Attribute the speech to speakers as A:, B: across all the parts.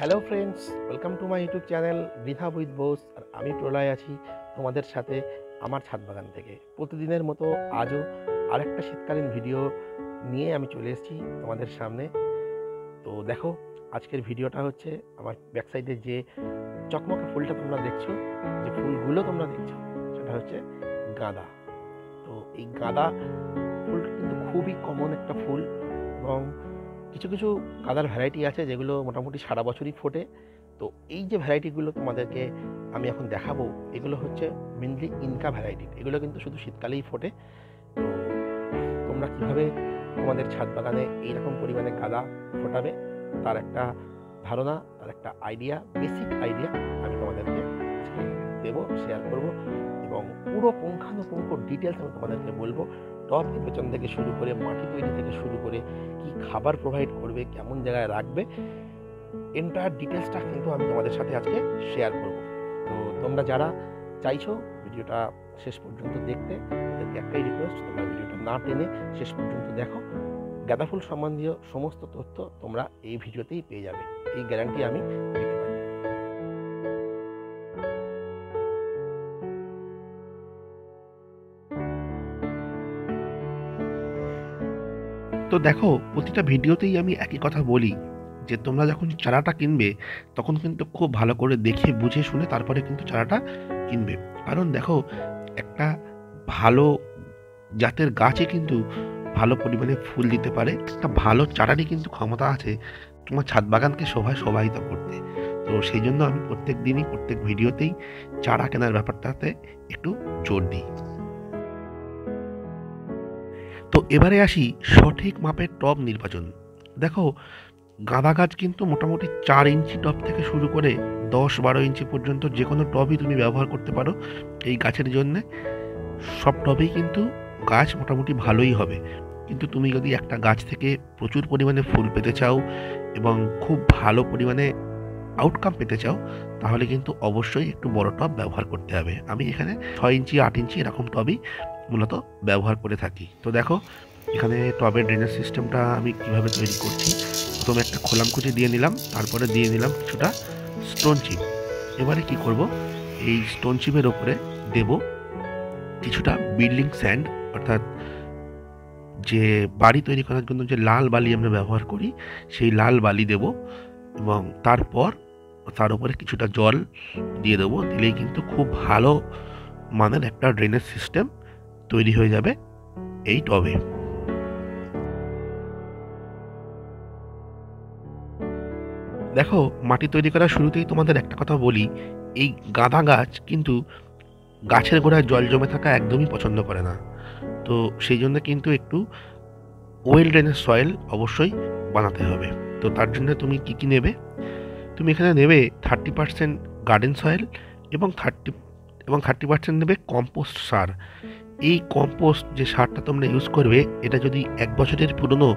A: Hello friends, welcome to my YouTube channel rehab with Bose. আর আমি প্রলয় আছি তোমাদের সাথে আমার ছাদ বাগান থেকে। প্রতিদিনের মতো আজও আরেকটা শীতকালীন ভিডিও নিয়ে আমি চলে এসেছি তোমাদের সামনে। তো দেখো, আজকের ভিডিওটা হচ্ছে আমার ব্যাকসাইডে যে চকমকে ফুলটা তোমরা দেখছো, যে ফুলগুলো তোমরা দেখছো, সেটা হচ্ছে গাঁদা। তো এই গাঁদা ফুল কিন্তু খুবই কমন একটা ফুল, এবং কিছু কিছু গাঁদার ভ্যারাইটি আছে যেগুলো মোটামুটি সারা বছরই ফোটে। তো এই যে ভ্যারাইটিগুলো তোমাদেরকে আমি এখন দেখাবো, এগুলো হচ্ছে মেনলি ইনকা ভ্যারাইটি। এগুলো কিন্তু শুধু শীতকালেই ফোটে। তো তোমরা কীভাবে তোমাদের ছাদ বাগানে এইরকম পরিমাণে গাঁদা ফোটাবে তার একটা ধারণা, তার একটা আইডিয়া, বেসিক আইডিয়া আমি তোমাদেরকে আজকে দেবো, শেয়ার করব, এবং পুরো পুঙ্খানুপুঙ্খ ডিটেলস আমি তোমাদেরকে বলবো। টব নির্বাচন থেকে শুরু করে, মাটি তৈরি থেকে শুরু করে, কি খাবার প্রোভাইড করবে, কেমন জায়গায় রাখবে, এন্টায়ার ডিটেলসটা কিন্তু আমি তোমাদের সাথে আজকে শেয়ার করব। তো তোমরা যারা চাইছো ভিডিওটা শেষ পর্যন্ত দেখতে, তাদেরকে একটাই রিকোয়েস্ট, তোমরা ভিডিওটা না টেনে শেষ পর্যন্ত দেখো। গাঁদা ফুল সম্বন্ধীয় সমস্ত তথ্য তোমরা এই ভিডিওতেই পেয়ে যাবে, এই গ্যারান্টি আমি দিতে পারি। তো দেখো, প্রতিটা ভিডিওতেই আমি একই কথা বলি যে তোমরা যখন চারাটা কিনবে তখন কিন্তু খুব ভালো করে দেখে বুঝে শুনে তারপরে কিন্তু চারাটা কিনবে। কারণ দেখো, একটা ভালো জাতের গাছে কিন্তু ভালো পরিমাণে ফুল দিতে পারে। একটা ভালো চারারই কিন্তু ক্ষমতা আছে তোমার ছাদ বাগানকে শোভায়িত করতে। তো সেই জন্য আমি প্রত্যেক দিনই, প্রত্যেক ভিডিওতেই চারা কেনার ব্যাপারটাতে একটু জোর দিই। তো এবারে আসি সঠিক মাপের টব নির্বাচন। দেখো, গাঁদা গাছ কিন্তু মোটামুটি 4 ইঞ্চি টব থেকে শুরু করে 10-12 ইঞ্চি পর্যন্ত যে কোনো টবই তুমি ব্যবহার করতে পারো এই গাছের জন্যে। সব টবেই কিন্তু গাছ মোটামুটি ভালোই হবে। কিন্তু তুমি যদি একটা গাছ থেকে প্রচুর পরিমাণে ফুল পেতে চাও এবং খুব ভালো পরিমাণে আউটকাম পেতে চাও, তাহলে কিন্তু অবশ্যই একটু বড় টব ব্যবহার করতে হবে। আমি এখানে 6 ইঞ্চি 8 ইঞ্চি এরকম টবই মূলত ব্যবহার করে থাকি। তো দেখো, এখানে টবের ড্রেনেজ সিস্টেমটা আমি কিভাবে তৈরি করছি। প্রথমে একটা খোলামকুচি দিয়ে নিলাম, তারপরে দিয়ে নিলাম কিছুটা স্টোন চিপ। এবারে কি করব, এই স্টোন চিপের ওপরে দেব কিছুটা বিল্ডিং স্যান্ড, অর্থাৎ যে বাড়ি তৈরি করার জন্য যে লাল বালি আমরা ব্যবহার করি, সেই লাল বালি দেব, এবং তারপর তার উপরে কিছুটা জল দিয়ে দেবো। দিলেই কিন্তু খুব ভালো মানের একটা ড্রেনেজ সিস্টেম তৈরি হয়ে যাবে এই টবে। দেখো, মাটি তৈরি করার শুরুতেই তোমাদের একটা কথা বলি, এই গাঁদা গাছ কিন্তু গাছের গোড়ায় জল জমে থাকা একদমই পছন্দ করে না। তো সেই জন্য কিন্তু একটু ওয়েল ড্রেনেজ সয়েল অবশ্যই বানাতে হবে। তো তার জন্য তুমি কি নেবে, তুমি এখানে নেবে 30% গার্ডেন সয়েল এবং 30% নেবে কম্পোস্ট সার। এই কম্পোস্ট যে সারটা তোমরা ইউজ করবে, এটা যদি 1 বছরের পুরনো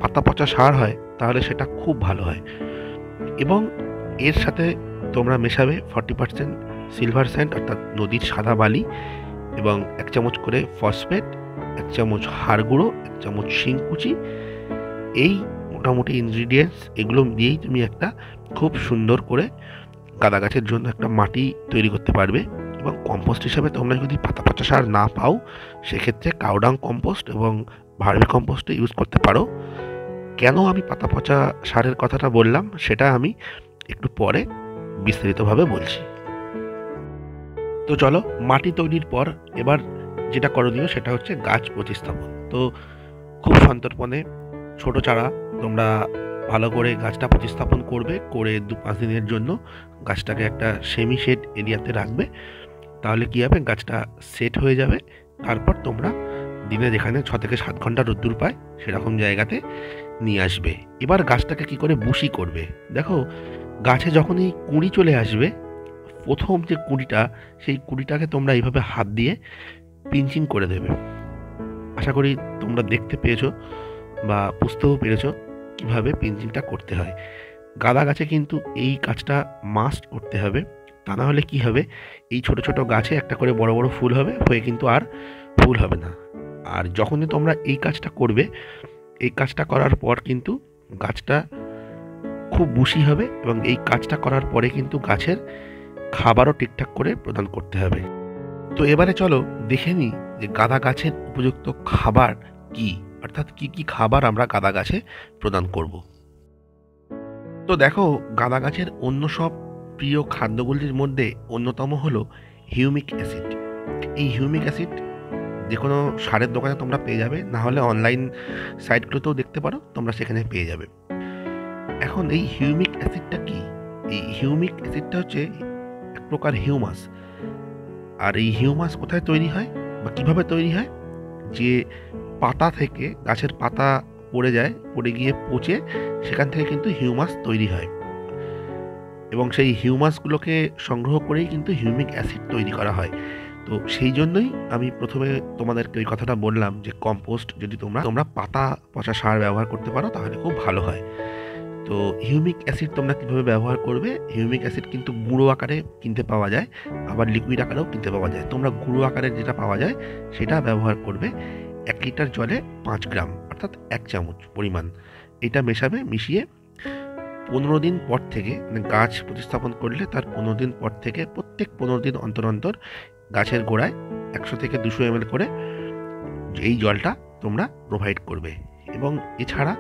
A: পাতা পচা সার হয় তাহলে সেটা খুব ভালো হয়। এবং এর সাথে তোমরা মেশাবে 40% সিলভার স্যান্ড, অর্থাৎ নদীর সাদা বালি, এবং 1 চামচ করে ফসফেট, 1 চামচ হাড় গুঁড়ো, 1 চামচ শিংকুচি। এই মোটামুটি ইনগ্রিডিয়েন্টস, এগুলো দিয়েই তুমি একটা খুব সুন্দর করে গাঁদা গাছের জন্য একটা মাটি তৈরি করতে পারবে। এবং কম্পোস্ট হিসাবে তোমরা যদি পাতা পচা সার না পাও, সেক্ষেত্রে কাউডাং কম্পোস্ট এবং ভার্মি কম্পোস্ট ইউজ করতে পারো। কেন আমি পাতা পচা সারের কথাটা বললাম সেটা আমি একটু পরে বিস্তারিতভাবে বলছি। তো চলো, মাটি তৈরির পর এবার যেটা করণীয় সেটা হচ্ছে গাছ প্রতিস্থাপন। তো খুব সন্তর্পণে ছোট চারা তোমরা ভালো করে গাছটা প্রতিস্থাপন করবে, করে 2-5 দিনের জন্য গাছটাকে একটা সেমি শেড এরিয়াতে রাখবে। তাহলে কী হবে, গাছটা সেট হয়ে যাবে। তারপর তোমরা দিনে যেখানে 6 থেকে 7 ঘন্টা রোদ্দুর পায় সেরকম জায়গাতে নিয়ে আসবে। এবার গাছটাকে কি করে বুশি করবে। দেখো, গাছে যখনই কুঁড়ি চলে আসবে, প্রথম যে কুঁড়িটা, সেই কুঁড়িটাকে তোমরা এইভাবে হাত দিয়ে পিঞ্চিং করে দেবে। আশা করি তোমরা দেখতে পেয়েছো বা বুঝতেও পেরেছো কীভাবে পিঞ্চিংটা করতে হয়। গাঁদা গাছে কিন্তু এই কাজটা মাস্ট করতে হবে, তা না হলে কী হবে, এই ছোট ছোট গাছে একটা করে বড় বড় ফুল হবে, হয়ে কিন্তু আর ফুল হবে না। আর যখনই তোমরা এই কাজটা করবে, এই কাজটা করার পর কিন্তু গাছটা খুব বুশি হবে এবং এই কাজটা করার পরে কিন্তু গাছের খাবারও ঠিকঠাক করে প্রদান করতে হবে। তো এবারে চলো দেখে নিই যে গাঁদা গাছের উপযুক্ত খাবার কি, অর্থাৎ কি কি খাবার আমরা গাঁদা গাছে প্রদান করব। তো দেখো, গাঁদা গাছের অন্য সব প্রিয় খাদ্যগুলির মধ্যে অন্যতম হলো হিউমিক অ্যাসিড। এই হিউমিক অ্যাসিড যে কোনো সারের দোকানে তোমরা পেয়ে যাবে, না হলে অনলাইন সাইটগুলোতেও দেখতে পারো, তোমরা সেখানে পেয়ে যাবে। এখন এই হিউমিক অ্যাসিডটা কি? এই হিউমিক অ্যাসিডটা হচ্ছে এক প্রকার হিউমাস। আর এই হিউমাস কোথায় তৈরি হয় বা কিভাবে তৈরি হয়? যে পাতা থেকে, গাছের পাতা পড়ে যায়, পড়ে গিয়ে পচে সেখান থেকে কিন্তু হিউমাস তৈরি হয় এবং সেই হিউমাসগুলোকে সংগ্রহ করেই কিন্তু হিউমিক অ্যাসিড তৈরি করা হয়। তো সেই জন্যই আমি প্রথমে তোমাদেরকে ওই কথাটা বললাম যে কম্পোস্ট যদি তোমরা পাতা পচা সার ব্যবহার করতে পারো তাহলে খুব ভালো হয়। তো হিউমিক অ্যাসিড তোমরা কীভাবে ব্যবহার করবে? হিউমিক অ্যাসিড কিন্তু গুঁড়ো আকারে কিনতে পাওয়া যায়, আবার লিকুইড আকারেও কিনতে পাওয়া যায়। তোমরা গুঁড়ো আকারে যেটা পাওয়া যায় সেটা ব্যবহার করবে। 1 লিটার জলে 5 গ্রাম অর্থাৎ 1 চামচ পরিমাণ এটা মেশাবে। মিশিয়ে 15 দিন পর থেকে, মানে গাছ প্রতিস্থাপন করলে তার 15 দিন পর থেকে প্রত্যেক 15 দিন অন্তর অন্তর গাছের গোড়ায় 100 থেকে 200 ml করে এই জলটা তোমরা প্রোভাইড করবে। এবং এছাড়া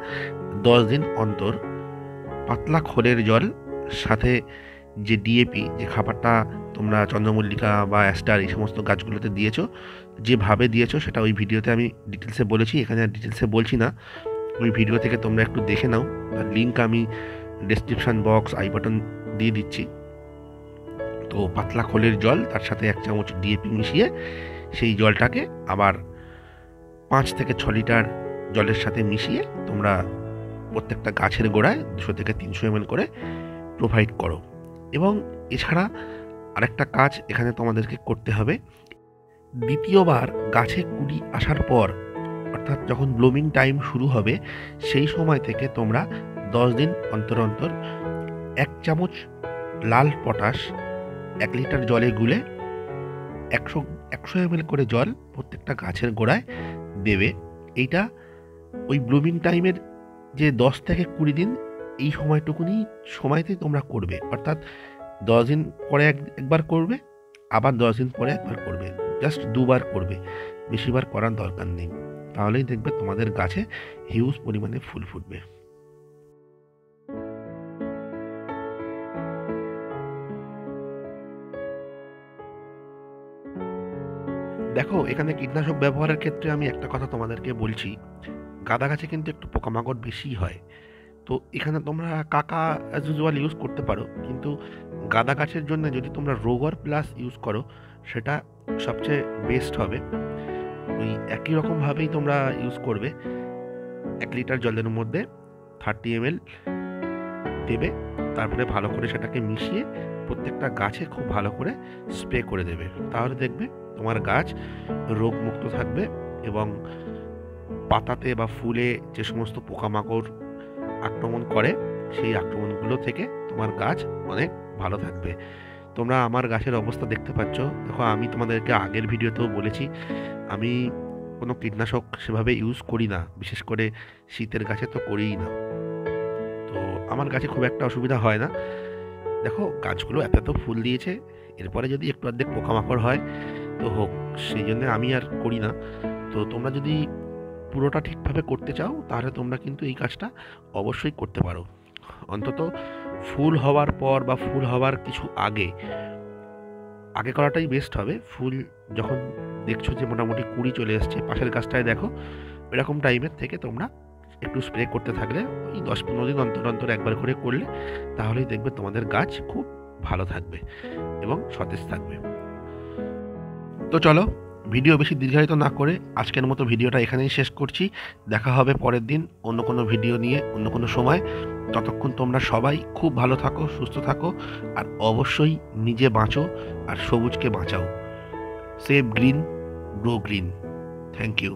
A: 10 দিন অন্তর পাতলা খোলের জল, সাথে যে ডিএপি, যে খাবারটা তোমরা চন্দ্রমল্লিকা বা অ্যাস্টার এই সমস্ত গাছগুলোতে দিয়েছো, যেভাবে দিয়েছো সেটা ওই ভিডিওতে আমি ডিটেলসে বলেছি, এখানে ডিটেলসে বলছি না। ওই ভিডিও থেকে তোমরা একটু দেখে নাও, তার লিঙ্ক আমি ডেসক্রিপশান বক্স, আই বাটন দিয়ে দিচ্ছি। তো পাতলা খোলের জল, তার সাথে 1 চামচ ডিএপি মিশিয়ে সেই জলটাকে আবার 5 থেকে 6 লিটার জলের সাথে মিশিয়ে তোমরা প্রত্যেকটা গাছের গোড়ায় 200 থেকে 300 ml করে প্রোভাইড করো। এবং এছাড়া আরেকটা কাজ এখানে তোমাদেরকে করতে হবে। দ্বিতীয়বার গাছে কুড়ি আসার পর, অর্থাৎ যখন ব্লুমিং টাইম শুরু হবে, সেই সময় থেকে তোমরা 10 দিন অন্তর অন্তর 1 চামচ লাল পটাশ 1 লিটার জলে গুলে 100 ml করে জল প্রত্যেকটা গাছের গোড়ায় দেবে। এইটা ওই ব্লুমিং টাইমের যে 10 থেকে 20 দিন, এই সময়তেই তোমরা করবে। অর্থাৎ 10 দিন পরে একবার করবে, আবার 10 দিন পরে একবার করবে, জাস্ট 2 বার করবে, বেশিবার করার দরকার নেই। তাহলেই দেখবে তোমাদের গাছে হিউজ পরিমাণে ফুল ফুটবে। দেখো, এখানে কীটনাশক ব্যবহারের ক্ষেত্রে আমি একটা কথা তোমাদেরকে বলছি। গাঁদা গাছে কিন্তু একটু পোকামাকড় বেশি হয়, তো এখানে তোমরা কাকা অ্যাজ ইউজুয়াল ইউজ করতে পারো, কিন্তু গাঁদা গাছের জন্য যদি তোমরা রোগর প্লাস ইউজ করো সেটা সবচেয়ে বেস্ট হবে। ওই একই রকমভাবেই তোমরা ইউজ করবে। 1 লিটার জলের মধ্যে 30 ml দেবে, তারপরে ভালো করে সেটাকে মিশিয়ে প্রত্যেকটা গাছে খুব ভালো করে স্প্রে করে দেবে। তাহলে দেখবে তোমার গাছ রোগমুক্ত থাকবে এবং পাতাতে বা ফুলে যে সমস্ত পোকামাকড় আক্রমণ করে সেই আক্রমণগুলো থেকে তোমার গাছ অনেক ভালো থাকবে। তোমরা আমার গাছের অবস্থা দেখতে পাচ্ছ। দেখো, আমি তোমাদেরকে আগের ভিডিওতেও বলেছি আমি কোনো কীটনাশক সেভাবে ইউজ করি না, বিশেষ করে শীতের গাছে তো করিই না। তো আমার গাছে খুব একটা অসুবিধা হয় না। দেখো, গাছগুলো এত ফুল দিয়েছে, এরপরে যদি একটু অর্ধেক পোকামাকড় হয় তো হোক, সেই জন্য আমি আর করি না। তো তোমরা যদি পুরোটা ঠিকভাবে করতে চাও তাহলে তোমরা কিন্তু এই কাজটা অবশ্যই করতে পারো। অন্তত ফুল হওয়ার পর বা ফুল হওয়ার কিছু আগে করাটাই বেস্ট হবে। ফুল যখন দেখছো যে মোটামুটি কুড়ি চলে এসছে, পাশের গাছটায় দেখো, এরকম টাইমের থেকে তোমরা একটু স্প্রে করতে থাকলে, ওই 10-15 দিন অন্তর অন্তর একবার করে করলে, তাহলেই দেখবে তোমাদের গাছ খুব ভালো থাকবে এবং সতেজ থাকবে। তো চলো, ভিডিও বেশি দীর্ঘায়িত না করে আজকের মতো ভিডিওটা এখানেই শেষ করছি। দেখা হবে পরের দিন অন্য কোনো ভিডিও নিয়ে, অন্য কোনো সময়। ততক্ষণ তোমরা সবাই খুব ভালো থাকো, সুস্থ থাকো, আর অবশ্যই নিজে বাঁচো আর সবুজকে বাঁচাও। Save green, grow green. Thank you.